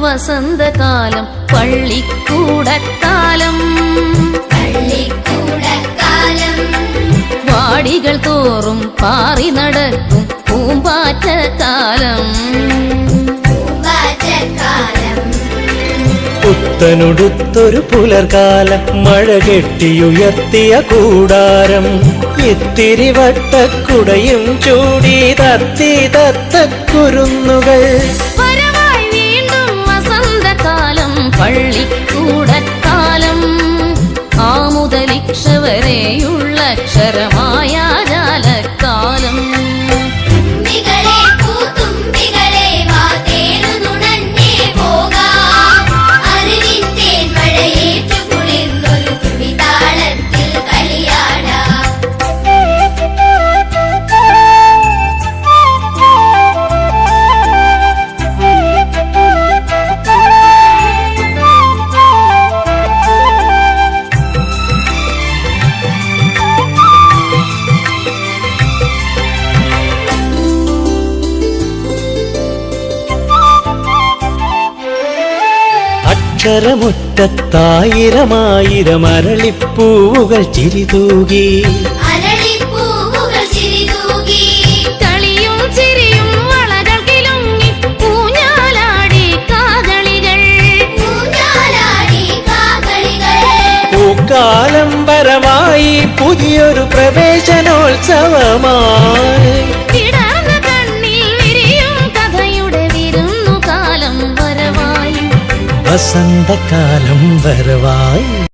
വസന്തകാലം പള്ളിക്കൂടക്കാലം വാടികൾ തോറും പാറി നടക്കും പൂമ്പാറ്റക്കാലം പുത്തനുടുത്തൊരു പുലർകാലം മഴ കെട്ടിയുയർത്തിയ കൂടാരം ഇത്തിരി വട്ടക്കുടയും ചൂടി തത്തി തത്തക്കുരുന്നുകൾ വീണ്ടും വസന്തകാലം പള്ളിക്കൂടക്കാലം ആമുതലിക്ഷ വരെയുള്ള അക്ഷരമായ ജാലക്കാലം അക്ഷരമുറ്റത്തായിരമായിരം അരളിപ്പൂവുകൾ ചിരിതൂകി കളിയും ചിരിയും വളകൾ കിലുങ്ങി ഊഞ്ഞാലാടി കാകളികൾ പൂക്കാലം പരമായി പുതിയൊരു പ്രവേശനോത്സവമായി വസന്തകാലം വരവായി